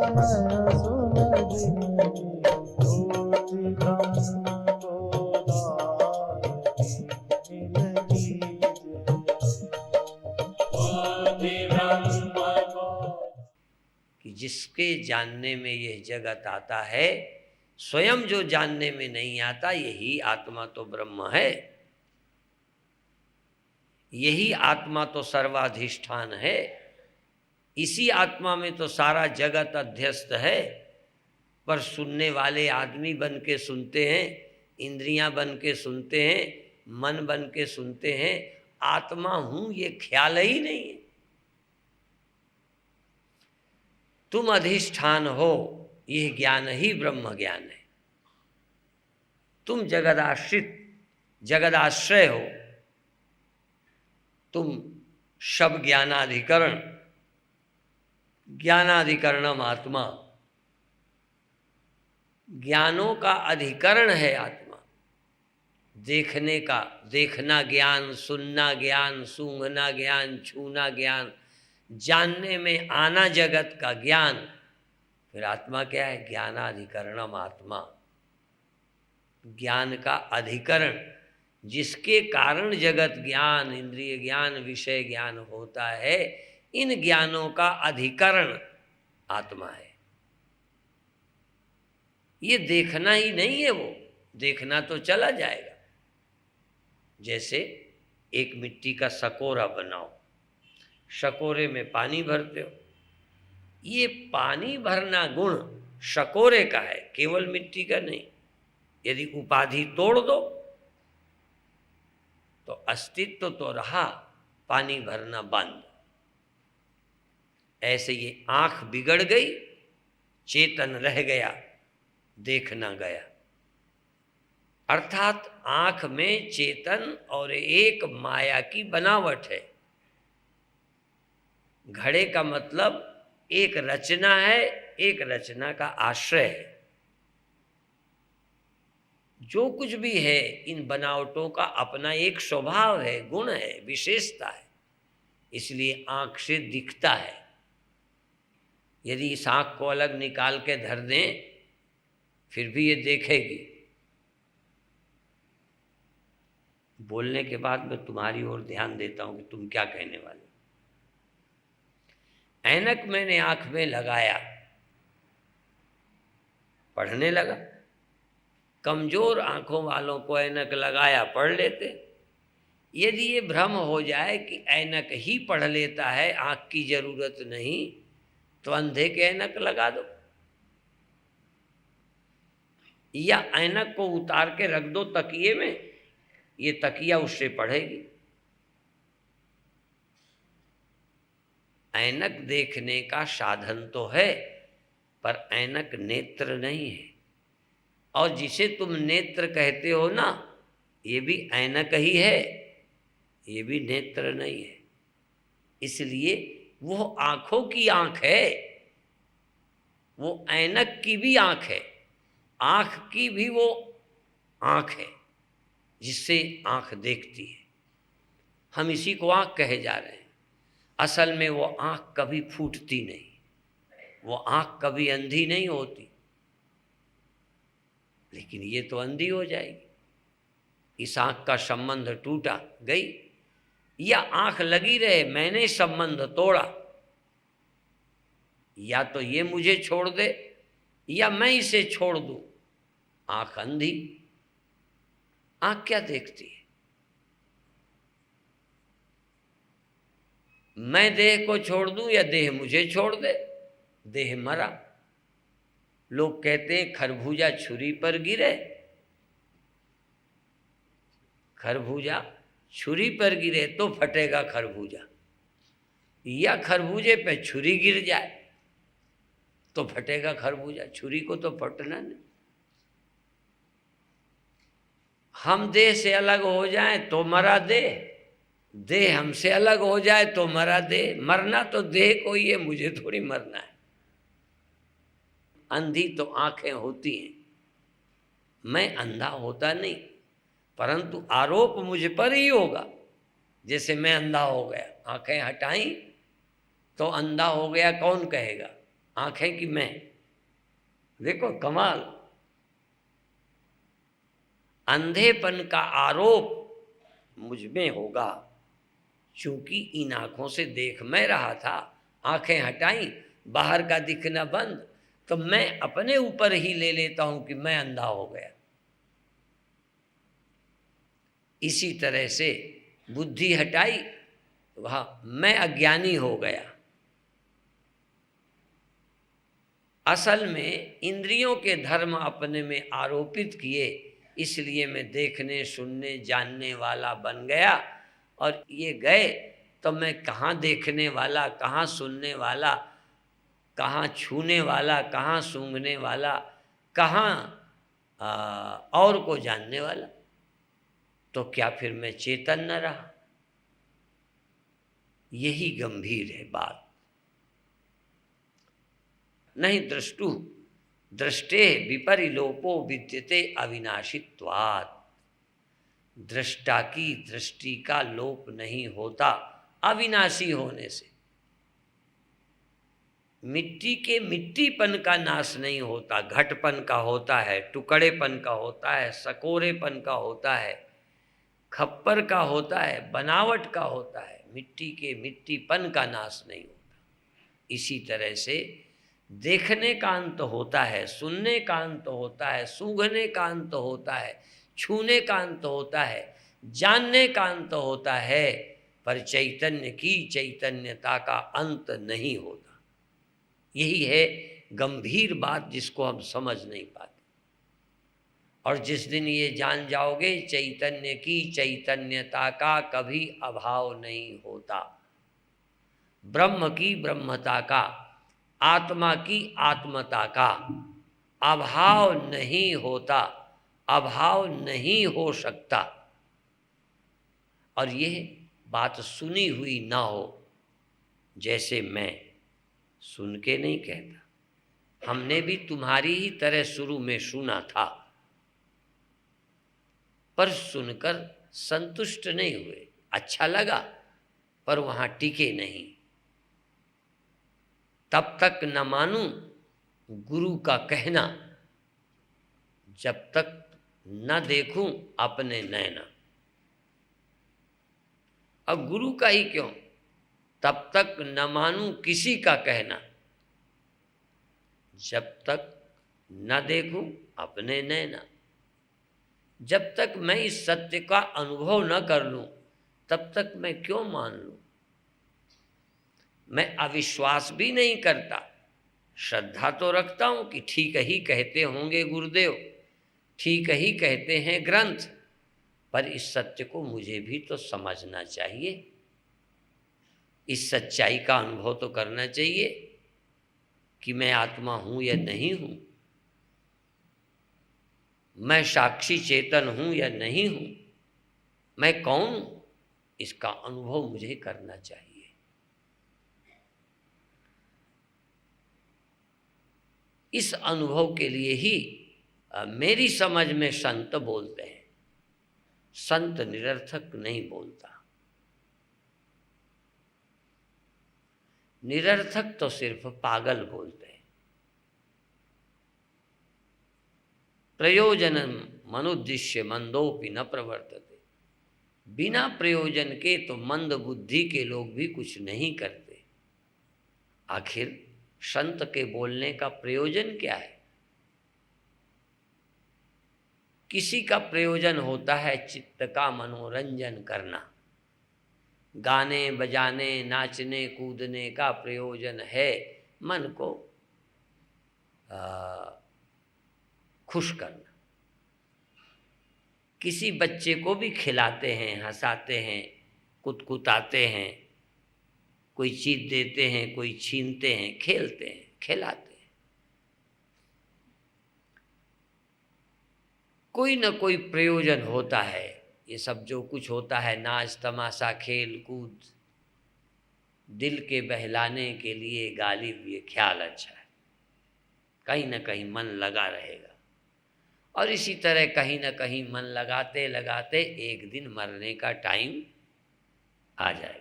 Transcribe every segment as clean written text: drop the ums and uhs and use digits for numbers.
कि जिसके जानने में यह जगत आता है, स्वयं जो जानने में नहीं आता, यही आत्मा तो ब्रह्म है। यही आत्मा तो सर्वाधिष्ठान है। इसी आत्मा में तो सारा जगत अध्यस्त है। पर सुनने वाले आदमी बन के सुनते हैं, इंद्रियां बन के सुनते हैं, मन बन के सुनते हैं। आत्मा हूं ये ख्याल ही नहीं है। तुम अधिष्ठान हो, यह ज्ञान ही ब्रह्म ज्ञान है। तुम जगदाश्रित, जगदाश्रय हो। तुम शब ज्ञानाधिकरण, ज्ञानाधिकरणम आत्मा, ज्ञानों का अधिकरण है आत्मा। देखने का, देखना ज्ञान, सुनना ज्ञान, सूंघना ज्ञान, छूना ज्ञान, जानने में आना जगत का ज्ञान। फिर आत्मा क्या है? ज्ञानाधिकरणम आत्मा, ज्ञान का अधिकरण, जिसके कारण जगत ज्ञान, इंद्रिय ज्ञान, विषय ज्ञान होता है। इन ज्ञानों का अधिकरण आत्मा है। ये देखना ही नहीं है, वो देखना तो चला जाएगा। जैसे एक मिट्टी का सकोरा बनाओ, शकोरे में पानी भरते हो। ये पानी भरना गुण शकोरे का है, केवल मिट्टी का नहीं। यदि उपाधि तोड़ दो तो अस्तित्व तो रहा, पानी भरना बंद। ऐसे ये आंख बिगड़ गई, चेतन रह गया, देखना गया। अर्थात आंख में चेतन और एक माया की बनावट है। घड़े का मतलब एक रचना है, एक रचना का आश्रय है। जो कुछ भी है, इन बनावटों का अपना एक स्वभाव है, गुण है, विशेषता है। इसलिए आंख से दिखता है। यदि इस आंख को अलग निकाल के धर दें, फिर भी ये देखेगी। बोलने के बाद मैं तुम्हारी ओर ध्यान देता हूं कि तुम क्या कहने वाले। ऐनक मैंने आंख में लगाया, पढ़ने लगा। कमजोर आंखों वालों को ऐनक लगाया, पढ़ लेते। यदि ये भ्रम हो जाए कि ऐनक ही पढ़ लेता है, आंख की जरूरत नहीं, तो अंधे के ऐनक लगा दो, या ऐनक को उतार के रख दो तकिए में, ये तकिया उससे पढ़ेगी। ऐनक देखने का साधन तो है, पर ऐनक नेत्र नहीं है। और जिसे तुम नेत्र कहते हो ना, ये भी ऐनक ही है, ये भी नेत्र नहीं है। इसलिए वो आंखों की आंख है, वो ऐनक की भी आंख है, आंख की भी वो आंख है जिससे आंख देखती है। हम इसी को आंख कहे जा रहे हैं। असल में वो आंख कभी फूटती नहीं, वो आंख कभी अंधी नहीं होती, लेकिन ये तो अंधी हो जाएगी। इस आंख का संबंध टूटा, गई, या आंख लगी रहे, मैंने संबंध तोड़ा। या तो ये मुझे छोड़ दे या मैं इसे छोड़ दूं, आंख अंधी। आंख क्या देखती है? मैं देह को छोड़ दूं या देह मुझे छोड़ दे? देह मरा। लोग कहते हैं खरबूजा छुरी पर गिरे। खरबूजा छुरी पर गिरे तो फटेगा खरबूजा, या खरबूजे पे छुरी गिर जाए तो फटेगा खरबूजा। छुरी को तो फटना नहीं। हम देह से अलग हो जाएं तो मरा देह, देह हमसे अलग हो जाए तो मरा देह। मरना तो देह को ही है, मुझे थोड़ी मरना है। अंधी तो आंखें होती हैं, मैं अंधा होता नहीं, परंतु आरोप मुझ पर ही होगा। जैसे मैं अंधा हो गया, आंखें हटाई तो अंधा हो गया, कौन कहेगा? आंखें कि मैं? देखो कमाल। अंधेपन का आरोप मुझ में होगा, चूंकि इन आंखों से देख मैं रहा था, आंखें हटाई, बाहर का दिखना बंद, तो मैं अपने ऊपर ही ले लेता हूं कि मैं अंधा हो गया। इसी तरह से बुद्धि हटाई, वहां मैं अज्ञानी हो गया। असल में इंद्रियों के धर्म अपने में आरोपित किए, इसलिए मैं देखने सुनने जानने वाला बन गया। और ये गए तो मैं कहाँ देखने वाला, कहाँ सुनने वाला, कहाँ छूने वाला, कहाँ सूंघने वाला, कहाँ और को जानने वाला? तो क्या फिर मैं चेतन न रहा? यही गंभीर है बात। नहीं दृष्टु दृष्टे विपरिलोपो विद्यते अविनाशित्वात्। दृष्टा की दृष्टि का लोप नहीं होता अविनाशी होने से। मिट्टी के मिट्टीपन का नाश नहीं होता, घटपन का होता है, टुकड़ेपन का होता है, सकोरेपन का होता है, खप्पर का होता है, बनावट का होता है, मिट्टी के मिट्टीपन का नाश नहीं होता। इसी तरह से देखने का अंत होता है, सुनने का अंत होता है, सूंघने का अंत होता है, छूने का अंत होता है, जानने का अंत होता है, पर चैतन्य की चैतन्यता का अंत नहीं होता। यही है गंभीर बात जिसको हम समझ नहीं पाते। और जिस दिन ये जान जाओगे चैतन्य की चैतन्यता का कभी अभाव नहीं होता, ब्रह्म की ब्रह्मता का, आत्मा की आत्मता का अभाव नहीं होता, अभाव नहीं हो सकता। और ये बात सुनी हुई ना हो, जैसे मैं सुन के नहीं कहता, हमने भी तुम्हारी ही तरह शुरू में सुना था, पर सुनकर संतुष्ट नहीं हुए, अच्छा लगा पर वहां टिके नहीं। तब तक न मानूं गुरु का कहना, जब तक न देखूं अपने नैना। अब गुरु का ही क्यों, तब तक न मानूं किसी का कहना, जब तक न देखूं अपने नैना। जब तक मैं इस सत्य का अनुभव न कर लूं, तब तक मैं क्यों मान लूं? मैं अविश्वास भी नहीं करता, श्रद्धा तो रखता हूं कि ठीक ही कहते होंगे गुरुदेव, ठीक ही कहते हैं ग्रंथ, पर इस सत्य को मुझे भी तो समझना चाहिए, इस सच्चाई का अनुभव तो करना चाहिए कि मैं आत्मा हूं या नहीं हूं, मैं साक्षी चेतन हूं या नहीं हूं, मैं कौन हूं, इसका अनुभव मुझे करना चाहिए। इस अनुभव के लिए ही मेरी समझ में संत बोलते हैं। संत निरर्थक नहीं बोलता, निरर्थक तो सिर्फ पागल बोलते हैं। प्रयोजन मनुद्दिश्य मंदोपि न प्रवर्तते। बिना प्रयोजन के तो मंद बुद्धि के लोग भी कुछ नहीं करते। आखिर संत के बोलने का प्रयोजन क्या है? किसी का प्रयोजन होता है चित्त का मनोरंजन करना, गाने बजाने नाचने कूदने का प्रयोजन है मन को खुश करना। किसी बच्चे को भी खिलाते हैं, हंसाते हैं, कुतकुताते हैं, कोई चीज देते हैं, कोई छीनते हैं, खेलते हैं, खिलाते हैं, कोई न कोई प्रयोजन होता है। ये सब जो कुछ होता है, नाच तमाशा खेल कूद, दिल के बहलाने के लिए गालिब, ये ख्याल अच्छा है, कहीं न कहीं मन लगा रहेगा। और इसी तरह कहीं न कहीं मन लगाते लगाते एक दिन मरने का टाइम आ जाएगा।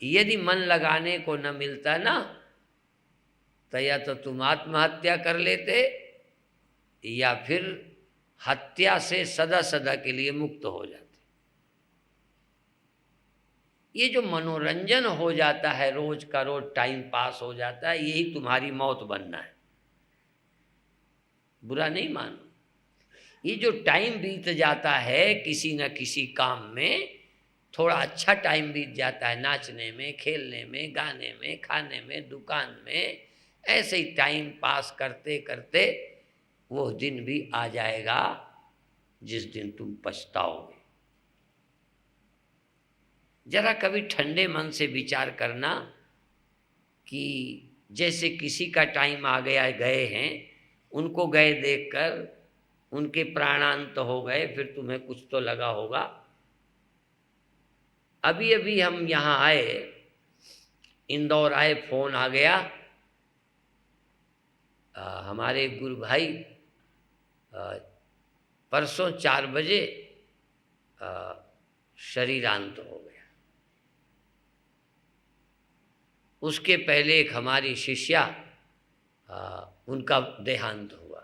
यदि मन लगाने को न मिलता ना, तो या तो तुम आत्महत्या कर लेते या फिर हत्या से सदा सदा के लिए मुक्त हो जाते। ये जो मनोरंजन हो जाता है, रोज का रोज टाइम पास हो जाता है, यही तुम्हारी मौत बनना है। बुरा नहीं मानो, ये जो टाइम बीत जाता है किसी न किसी काम में, थोड़ा अच्छा टाइम बीत जाता है नाचने में, खेलने में, गाने में, खाने में, दुकान में, ऐसे ही टाइम पास करते करते वो दिन भी आ जाएगा जिस दिन तुम पछताओगे। जरा कभी ठंडे मन से विचार करना कि जैसे किसी का टाइम आ गया, गए हैं, उनको गए देखकर उनके प्राणांत हो गए, फिर तुम्हें कुछ तो लगा होगा। अभी अभी हम यहाँ आए, इंदौर आए, फोन आ गया, हमारे गुरु भाई परसों 4 बजे शरीरांत हो गया। उसके पहले एक हमारी शिष्या, उनका देहांत हुआ।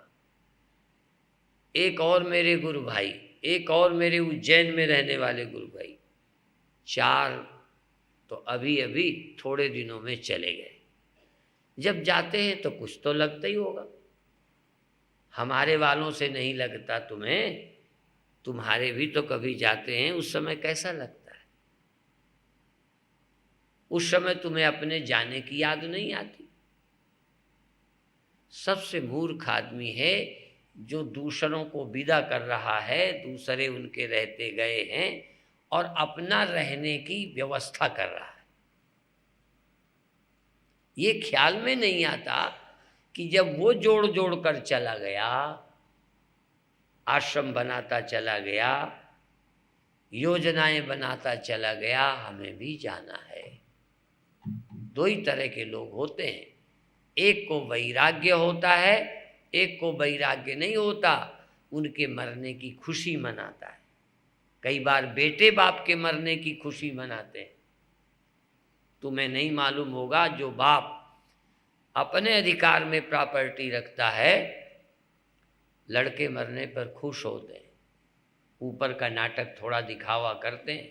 एक और मेरे गुरु भाई, एक और मेरे उज्जैन में रहने वाले गुरु भाई, 4 तो अभी अभी थोड़े दिनों में चले गए। जब जाते हैं तो कुछ तो लगता ही होगा। हमारे वालों से नहीं लगता तुम्हें, तुम्हारे भी तो कभी जाते हैं, उस समय कैसा लगता है? उस समय तुम्हें अपने जाने की याद नहीं आती। सबसे मूर्ख आदमी है जो दूसरों को विदा कर रहा है, दूसरे उनके रहते गए हैं और अपना रहने की व्यवस्था कर रहा है। ये ख्याल में नहीं आता कि जब वो जोड़ जोड़ कर चला गया, आश्रम बनाता चला गया, योजनाएं बनाता चला गया, हमें भी जाना है। 2 ही तरह के लोग होते हैं, एक को वैराग्य होता है, एक को वैराग्य नहीं होता, उनके मरने की खुशी मनाता है। कई बार बेटे बाप के मरने की खुशी मनाते हैं। तुम्हें नहीं मालूम होगा, जो बाप अपने अधिकार में प्रॉपर्टी रखता है, लड़के मरने पर खुश होते हैं, ऊपर का नाटक थोड़ा दिखावा करते हैं,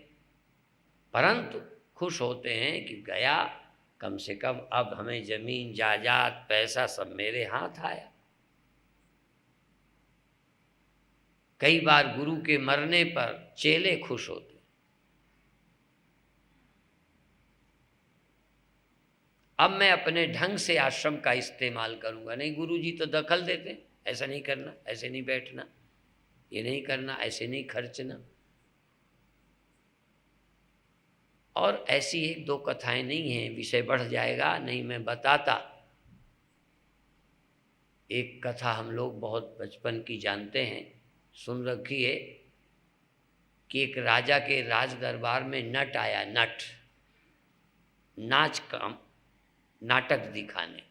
परंतु खुश होते हैं कि गया, कम से कम अब हमें जमीन जायदाद पैसा सब मेरे हाथ आया। कई बार गुरु के मरने पर चेले खुश होते। अब मैं अपने ढंग से आश्रम का इस्तेमाल करूंगा। नहीं, गुरुजी तो दखल देते, ऐसा नहीं करना, ऐसे नहीं बैठना, ये नहीं करना, ऐसे नहीं खर्चना। और ऐसी 1-2 कथाएं नहीं हैं, विषय बढ़ जाएगा, नहीं मैं बताता। एक कथा हम लोग बहुत बचपन की जानते हैं, सुन रखी है, कि एक राजा के राज दरबार में नट आया, नट, नाच का नाटक दिखाने,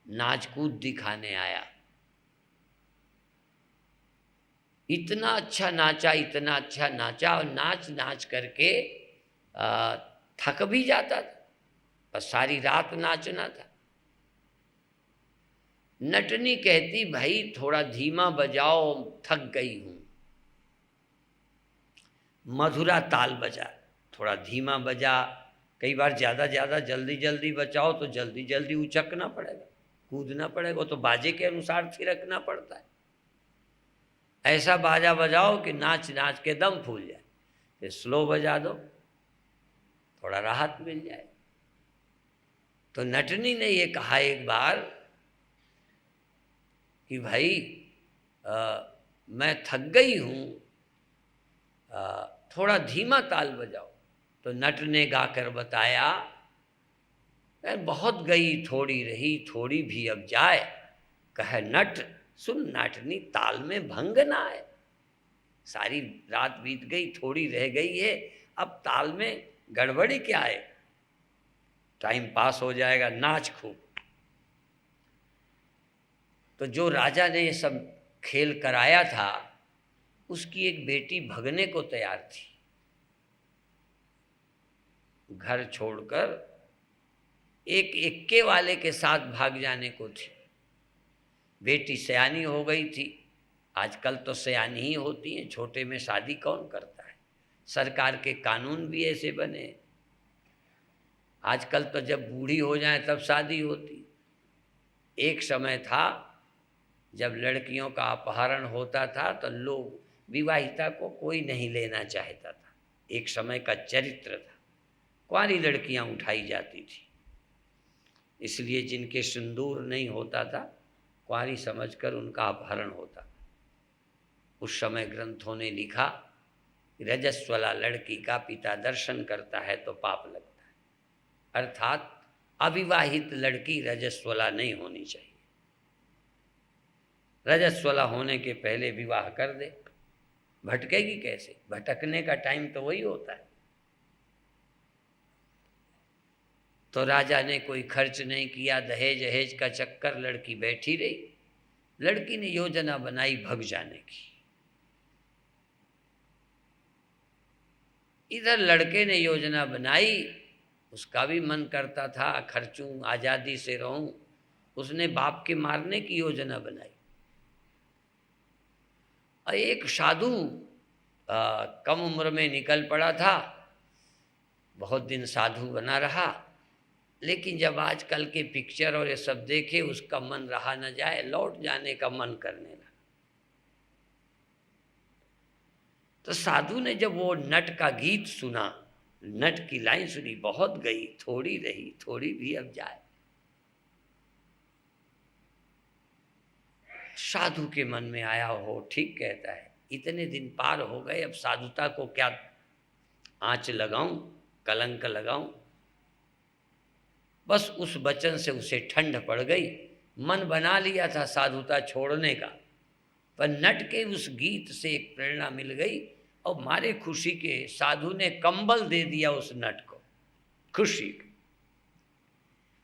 नाच कूद दिखाने आया। इतना अच्छा नाचा, इतना अच्छा नाचा, और नाच नाच करके थक भी जाता था, पर सारी रात नाचना था। नटनी कहती, भाई थोड़ा धीमा बजाओ, थक गई हूं। मधुरा ताल बजा, थोड़ा धीमा बजा। कई बार ज़्यादा जल्दी जल्दी बचाओ तो जल्दी जल्दी उचकना पड़ेगा, कूदना पड़ेगा, तो बाजे के अनुसार थिरकना पड़ता है। ऐसा बाजा बजाओ कि नाच नाच के दम फूल जाए। फिर स्लो बजा दो, थोड़ा राहत मिल जाए। तो नटनी ने ये कहा एक बार कि भाई मैं थक गई हूँ, थोड़ा धीमा ताल बजाओ। तो नट ने गाकर बताया, मैं बहुत गई थोड़ी रही, थोड़ी भी अब जाए। कहे नट, सुन नाटनी, ताल में भंग ना आए। सारी रात बीत गई, थोड़ी रह गई है, अब ताल में गड़बड़ी क्या है, टाइम पास हो जाएगा, नाच खूब। तो जो राजा ने ये सब खेल कराया था, उसकी एक बेटी भगने को तैयार थी। घर छोड़कर एक इक्के वाले के साथ भाग जाने को थी। बेटी सयानी हो गई थी। आजकल तो सयानी ही होती हैं, छोटे में शादी कौन करता है। सरकार के कानून भी ऐसे बने। आजकल तो जब बूढ़ी हो जाए तब शादी होती। एक समय था जब लड़कियों का अपहरण होता था तो लोग, विवाहिता को कोई नहीं लेना चाहता था। एक समय का चरित्र था, कुंवारी लड़कियां उठाई जाती थी। इसलिए जिनके सिंदूर नहीं होता था, कुंवारी समझकर उनका अपहरण होता। उस समय ग्रंथों ने लिखा, रजस्वला लड़की का पिता दर्शन करता है तो पाप लगता है। अर्थात अविवाहित लड़की रजस्वला नहीं होनी चाहिए। रजस्वला होने के पहले विवाह कर दे, भटकेगी कैसे। भटकने का टाइम तो वही होता है। तो राजा ने कोई खर्च नहीं किया, दहेज अहेज का चक्कर, लड़की बैठी रही। लड़की ने योजना बनाई भग जाने की। इधर लड़के ने योजना बनाई, उसका भी मन करता था खर्चूं, आज़ादी से रहूं। उसने बाप के मारने की योजना बनाई। और एक साधु कम उम्र में निकल पड़ा था, बहुत दिन साधु बना रहा, लेकिन जब आजकल के पिक्चर और ये सब देखे उसका मन रहा न जाए, लौट जाने का मन करने लगा। तो साधु ने जब वो नट का गीत सुना, नट की लाइन सुनी, बहुत गई थोड़ी रही, थोड़ी भी अब जाए। साधु के मन में आया, हो ठीक कहता है, इतने दिन पार हो गए, अब साधुता को क्या आंच लगाऊं, कलंक लगाऊं। बस उस वचन से उसे ठंड पड़ गई। मन बना लिया था साधुता छोड़ने का, पर नट के उस गीत से एक प्रेरणा मिल गई और मारे खुशी के साधु ने कंबल दे दिया उस नट को। खुशी,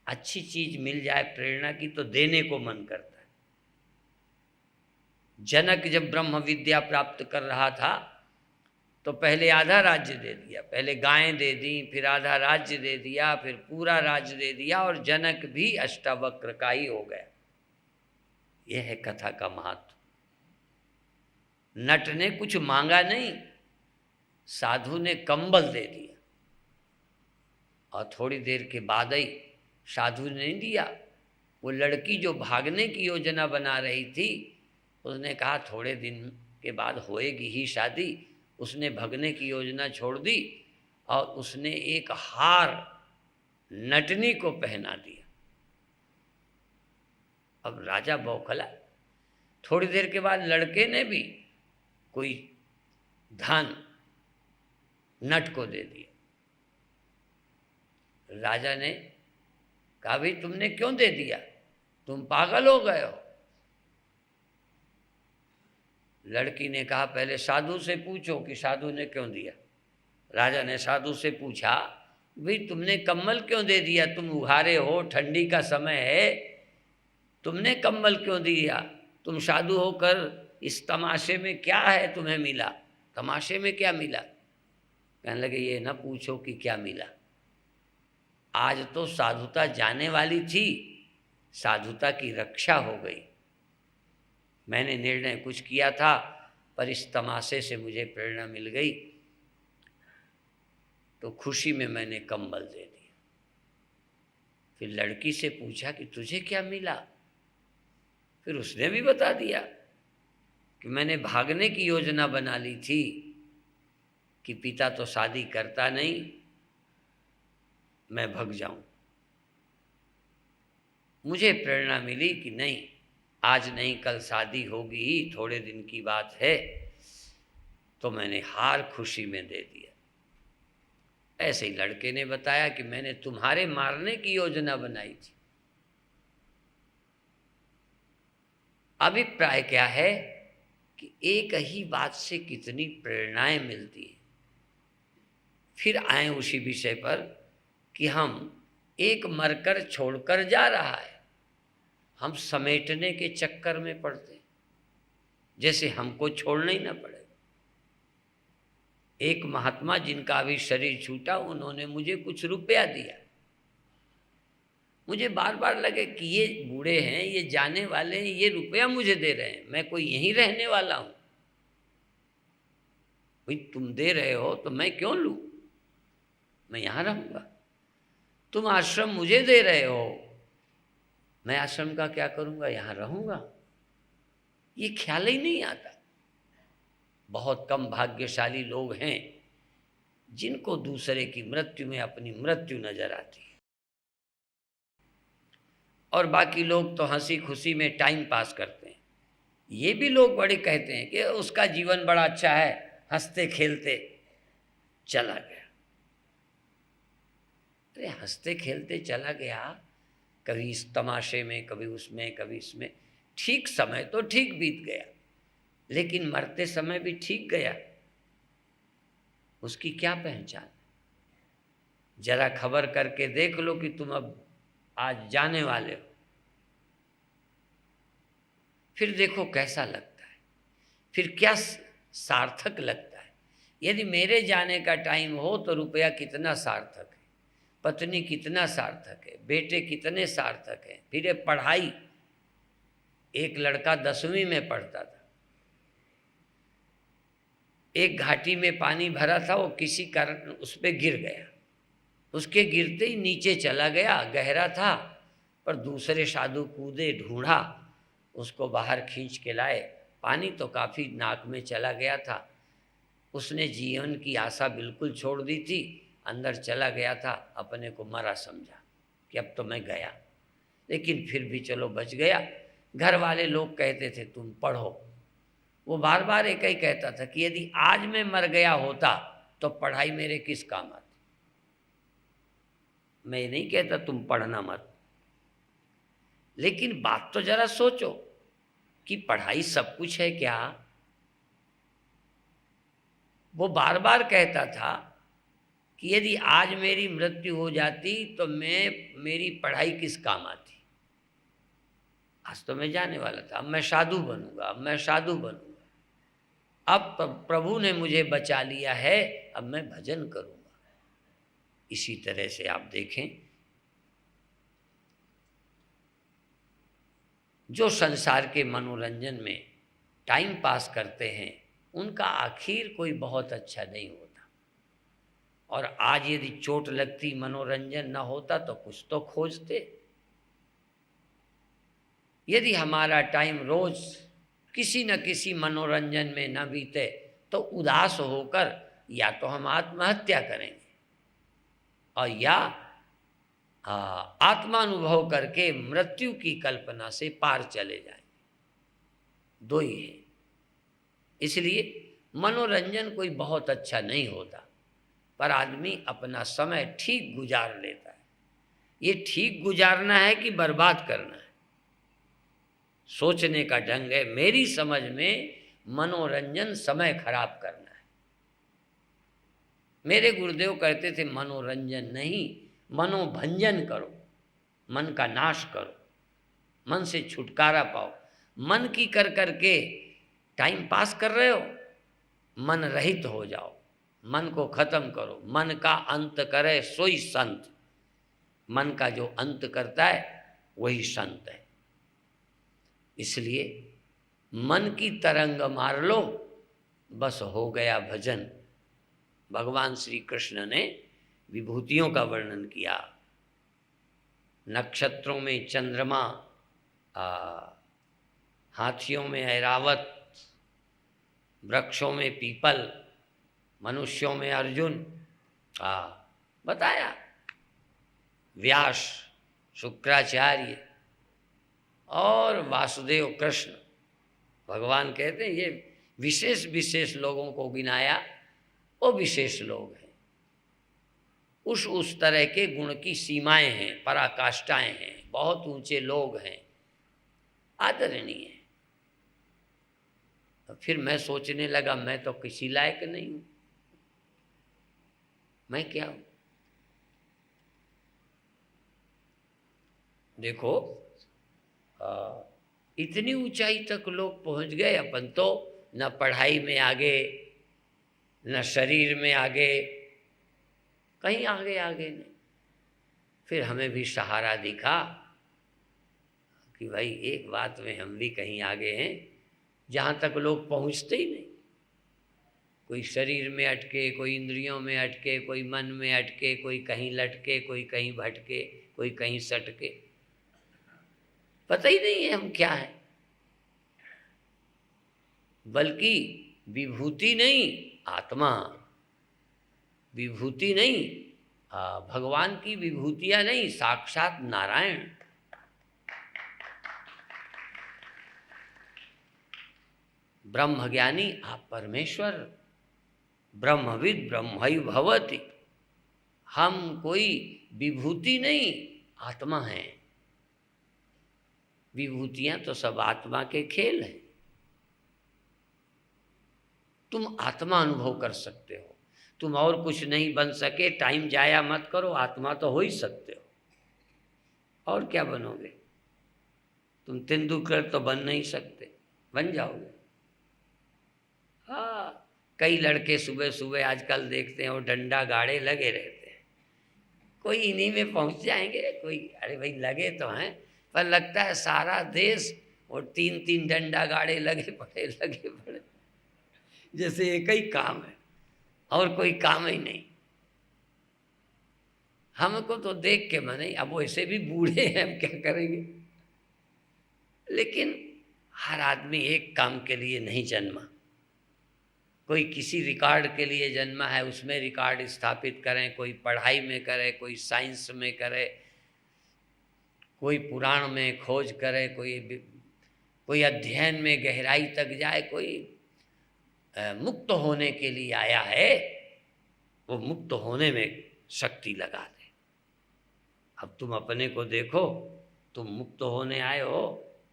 अच्छी चीज मिल जाए प्रेरणा की तो देने को मन करता है। जनक जब ब्रह्म विद्या प्राप्त कर रहा था तो पहले आधा राज्य दे दिया, पहले गायें दे दी, फिर आधा राज्य दे दिया, फिर पूरा राज्य दे दिया, और जनक भी अष्टावक्र का ही हो गया। यह है कथा का महत्व। नट ने कुछ मांगा नहीं, साधु ने कंबल दे दिया। और थोड़ी देर के बाद ही साधु ने नहीं दिया, वो लड़की जो भागने की योजना बना रही थी, उसने कहा थोड़े दिन के बाद होएगी ही शादी। उसने भगने की योजना छोड़ दी और उसने एक हार नटनी को पहना दिया। अब राजा बौखला। थोड़ी देर के बाद लड़के ने भी कोई धन नट को दे दिया। राजा ने कहा, भाई तुमने क्यों दे दिया, तुम पागल हो गए हो। लड़की ने कहा, पहले साधु से पूछो कि साधु ने क्यों दिया। राजा ने साधु से पूछा, भाई तुमने कम्बल क्यों दे दिया, तुम उघारे हो, ठंडी का समय है, तुमने कम्बल क्यों दिया, तुम साधु होकर इस तमाशे में क्या है तुम्हें मिला, तमाशे में क्या मिला। कहने लगे, ये ना पूछो कि क्या मिला, आज तो साधुता जाने वाली थी, साधुता की रक्षा हो गई। मैंने निर्णय कुछ किया था, पर इस तमाशे से मुझे प्रेरणा मिल गई, तो खुशी में मैंने कंबल दे दिया। फिर लड़की से पूछा कि तुझे क्या मिला। फिर उसने भी बता दिया कि मैंने भागने की योजना बना ली थी कि पिता तो शादी करता नहीं, मैं भग जाऊं। मुझे प्रेरणा मिली कि नहीं, आज नहीं कल शादी होगी ही, थोड़े दिन की बात है, तो मैंने हार खुशी में दे दिया। ऐसे ही लड़के ने बताया कि मैंने तुम्हारे मारने की योजना बनाई थी। अभिप्राय क्या है कि एक ही बात से कितनी प्रेरणाएं मिलती हैं। फिर आए उसी विषय पर कि हम एक मरकर छोड़कर जा रहा है, हम समेटने के चक्कर में पड़ते हैं, जैसे हमको छोड़ना ही ना पड़े। एक महात्मा जिनका अभी शरीर छूटा, उन्होंने मुझे कुछ रुपया दिया। मुझे बार बार लगे कि ये बूढ़े हैं, ये जाने वाले हैं, ये रुपया मुझे दे रहे हैं, मैं कोई यहीं रहने वाला हूँ, भाई तुम दे रहे हो तो मैं क्यों लूँ, मैं यहाँ रहूँगा। तुम आश्रम मुझे दे रहे हो, मैं आश्रम का क्या करूँगा, यहाँ रहूँगा। ये ख्याल ही नहीं आता। बहुत कम भाग्यशाली लोग हैं जिनको दूसरे की मृत्यु में अपनी मृत्यु नजर आती है, और बाकी लोग तो हंसी खुशी में टाइम पास करते हैं। ये भी लोग बड़े कहते हैं कि उसका जीवन बड़ा अच्छा है, हंसते खेलते चला गया। अरे हंसते खेलते चला गया, कभी इस तमाशे में, कभी उसमें, कभी इसमें, ठीक समय तो ठीक बीत गया, लेकिन मरते समय भी ठीक गया, उसकी क्या पहचान। जरा खबर करके देख लो कि तुम अब आज जाने वाले हो, फिर देखो कैसा लगता है, फिर क्या सार्थक लगता है। यदि मेरे जाने का टाइम हो तो रुपया कितना सार्थक है, पत्नी कितना सार्थक है, बेटे कितने सार्थक हैं, फिर ये पढ़ाई। एक लड़का 10वीं में पढ़ता था, एक घाटी में पानी भरा था, वो किसी कारण उस पर गिर गया, उसके गिरते ही नीचे चला गया, गहरा था, पर दूसरे साधु कूदे, ढूंढा, उसको बाहर खींच के लाए। पानी तो काफ़ी नाक में चला गया था, उसने जीवन की आशा बिल्कुल छोड़ दी थी, अंदर चला गया था, अपने को मरा समझा कि अब तो मैं गया, लेकिन फिर भी चलो बच गया। घर वाले लोग कहते थे तुम पढ़ो, वो बार बार एक ही कहता था कि यदि आज मैं मर गया होता तो पढ़ाई मेरे किस काम आती। मैं नहीं कहता तुम पढ़ना मत, लेकिन बात तो जरा सोचो कि पढ़ाई सब कुछ है क्या। वो बार बार कहता था कि यदि आज मेरी मृत्यु हो जाती तो मेरी पढ़ाई किस काम आती। आज तो मैं जाने वाला था, अब मैं साधु बनूंगा, अब मैं साधु बनूंगा, अब प्रभु ने मुझे बचा लिया है, अब मैं भजन करूंगा। इसी तरह से आप देखें, जो संसार के मनोरंजन में टाइम पास करते हैं उनका आखिर कोई बहुत अच्छा नहीं होता। और आज यदि चोट लगती, मनोरंजन न होता तो कुछ तो खोजते। यदि हमारा टाइम रोज किसी न किसी मनोरंजन में न बीते तो उदास होकर या तो हम आत्महत्या करेंगे और या आत्मानुभव करके मृत्यु की कल्पना से पार चले जाएंगे। दो ही है। इसलिए मनोरंजन कोई बहुत अच्छा नहीं होता, पर आदमी अपना समय ठीक गुजार लेता है। ये ठीक गुजारना है कि बर्बाद करना है, सोचने का ढंग है। मेरी समझ में मनोरंजन समय खराब करना है। मेरे गुरुदेव कहते थे मनोरंजन नहीं, मनोभंजन करो, मन का नाश करो, मन से छुटकारा पाओ। मन की कर करके टाइम पास कर रहे हो, मन रहित हो जाओ, मन को खत्म करो। मन का अंत करे सोई संत, मन का जो अंत करता है वही संत है। इसलिए मन की तरंग मार लो, बस हो गया भजन। भगवान श्री कृष्ण ने विभूतियों का वर्णन किया। नक्षत्रों में चंद्रमा, हाथियों में ऐरावत, वृक्षों में पीपल, मनुष्यों में अर्जुन, बताया। व्यास, शुक्राचार्य और वासुदेव कृष्ण, भगवान कहते हैं ये विशेष विशेष लोगों को गिनाया, वो विशेष लोग हैं। उस तरह के गुण की सीमाएं हैं, पराकाष्ठाएं हैं, बहुत ऊंचे लोग हैं, आदरणीय है। तो फिर मैं सोचने लगा मैं तो किसी लायक नहीं हूं, मैं क्या हूं। देखो इतनी ऊंचाई तक लोग पहुंच गए, अपन तो न पढ़ाई में आगे, न शरीर में आगे, कहीं आगे आगे नहीं। फिर हमें भी सहारा दिखा कि भाई एक बात में हम भी कहीं आगे हैं, जहाँ तक लोग पहुँचते ही नहीं। कोई शरीर में अटके, कोई इंद्रियों में अटके, कोई मन में अटके, कोई कहीं लटके, कोई कहीं भटके, कोई कहीं सटके, पता ही नहीं है हम क्या है। बल्कि विभूति नहीं, आत्मा, विभूति नहीं, भगवान की विभूतियां नहीं, साक्षात नारायण। ब्रह्मज्ञानी आप परमेश्वर, ब्रह्मविद ब्रह्मैव भवति। हम कोई विभूति नहीं, आत्मा है। विभूतियां तो सब आत्मा के खेल हैं। तुम आत्मा अनुभव कर सकते हो, तुम और कुछ नहीं बन सके, टाइम जाया मत करो, आत्मा तो हो ही सकते हो। और क्या बनोगे? तुम तेंदुलकर तो बन नहीं सकते, बन जाओगे। हाँ, कई लड़के सुबह सुबह आजकल देखते हैं वो डंडा गाड़े लगे रहते हैं। कोई इन्हीं में पहुंच जाएंगे, कोई अरे भाई लगे तो हैं, पर लगता है सारा देश वो 3-3 डंडा गाड़े लगे पड़े, जैसे एक ही काम है और कोई काम ही नहीं। हमको तो देख के मने, अब वैसे भी बूढ़े हैं, हम क्या करेंगे। लेकिन हर आदमी एक काम के लिए नहीं जन्मा। कोई किसी रिकॉर्ड के लिए जन्मा है, उसमें रिकॉर्ड स्थापित करें, कोई पढ़ाई में करे, कोई साइंस में करे, कोई पुराण में खोज करे, कोई अध्ययन में गहराई तक जाए, कोई मुक्त होने के लिए आया है, वो मुक्त होने में शक्ति लगा दे। अब तुम अपने को देखो, तुम मुक्त होने आए हो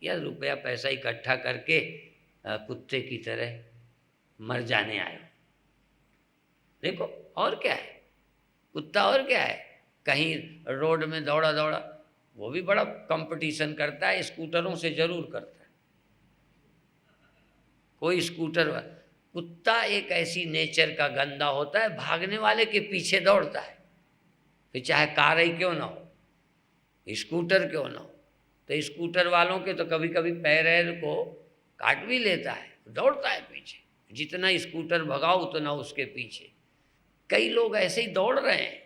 या रुपया पैसा इकट्ठा करके कुत्ते की तरह मर जाने आए हो? देखो, और क्या है कुत्ता, और क्या है। कहीं रोड में दौड़ा दौड़ा, वो भी बड़ा कंपटीशन करता है, स्कूटरों से जरूर करता है। कोई स्कूटर, कुत्ता एक ऐसी नेचर का गंदा होता है, भागने वाले के पीछे दौड़ता है, फिर चाहे कार ही क्यों ना हो, स्कूटर क्यों ना हो। तो स्कूटर वालों के तो कभी कभी पैर को काट भी लेता है, दौड़ता है पीछे, जितना स्कूटर भगाओ उतना उसके पीछे। कई लोग ऐसे ही दौड़ रहे हैं,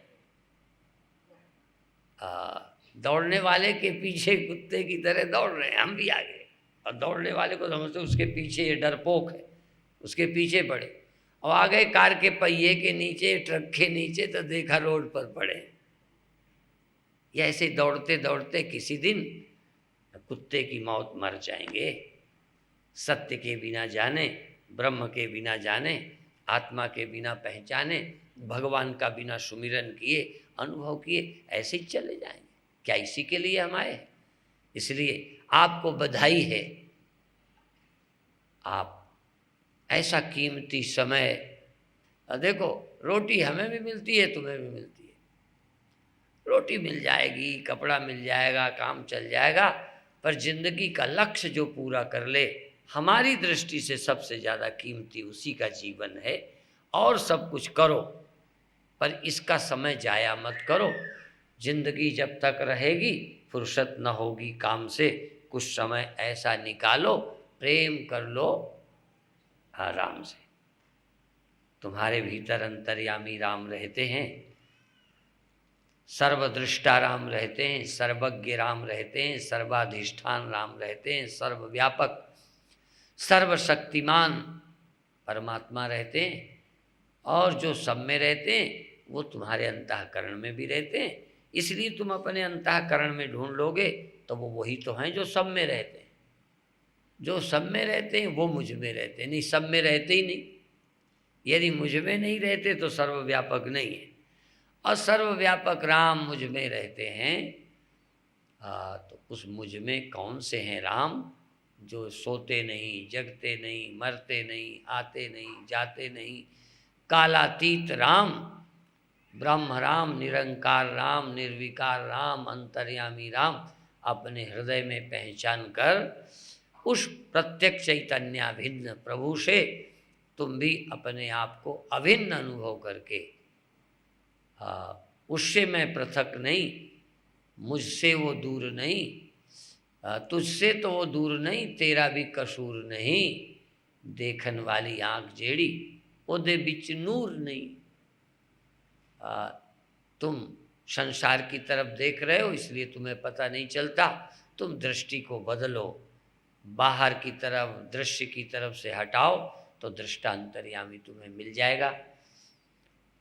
दौड़ने वाले के पीछे कुत्ते की तरह दौड़ रहे हैं, हम भी आगे, और दौड़ने वाले को समझते उसके पीछे ये डरपोक है, उसके पीछे पड़े, और आ गए कार के पहिए के नीचे, ट्रक के नीचे, तो देखा रोड पर पड़े। या ऐसे दौड़ते दौड़ते किसी दिन कुत्ते की मौत मर जाएंगे। सत्य के बिना जाने, ब्रह्म के बिना जाने, आत्मा के बिना पहचाने, भगवान का बिना सुमिरन किए, अनुभव किए, ऐसे ही चले जाएंगे। क्या इसी के लिए हम आए? इसलिए आपको बधाई है, आप ऐसा कीमती समय, देखो रोटी हमें भी मिलती है, तुम्हें भी मिलती है, रोटी मिल जाएगी, कपड़ा मिल जाएगा, काम चल जाएगा, पर जिंदगी का लक्ष्य जो पूरा कर ले, हमारी दृष्टि से सबसे ज़्यादा कीमती उसी का जीवन है। और सब कुछ करो, पर इसका समय जाया मत करो। जिंदगी जब तक रहेगी, फुर्सत न होगी काम से, कुछ समय ऐसा निकालो, प्रेम कर लो आराम से। तुम्हारे भीतर अंतर्यामी राम रहते हैं, सर्वदृष्टा राम रहते हैं, सर्वज्ञ राम रहते हैं, सर्वाधिष्ठान राम रहते हैं, सर्वव्यापक सर्वशक्तिमान परमात्मा रहते हैं। और जो सब में रहते हैं वो तुम्हारे अंतःकरण में भी रहते हैं। इसलिए तुम अपने अंतःकरण में ढूंढ लोगे तो वो वही तो हैं जो सब में रहते हैं। जो सब में रहते हैं वो मुझ में रहते हैं, नहीं सब में रहते ही नहीं। यदि मुझ में नहीं रहते तो सर्वव्यापक नहीं है, और सर्वव्यापक राम मुझ में रहते हैं। तो उस मुझ में कौन से हैं राम? जो सोते नहीं, जगते नहीं, मरते नहीं, आते नहीं, जाते नहीं, कालातीत राम, ब्रह्म राम, निरंकार राम, निर्विकार राम, अंतर्यामी राम अपने हृदय में पहचान कर उस प्रत्यक्ष चैतन्याभिन्न प्रभु से तुम भी अपने आप को अभिन्न अनुभव करके, उससे मैं पृथक नहीं, मुझसे वो दूर नहीं, तुझसे तो वो दूर नहीं, तेरा भी कसूर नहीं, देखन वाली आंख जेड़ी ओदे बिच नूर नहीं। तुम संसार की तरफ देख रहे हो इसलिए तुम्हें पता नहीं चलता, तुम दृष्टि को बदलो, बाहर की तरफ दृश्य की तरफ से हटाओ तो दृष्टांतर्यामी तुम्हें मिल जाएगा।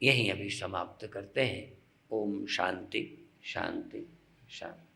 यहीं अभी समाप्त करते हैं। ओम शांति शांति शांति।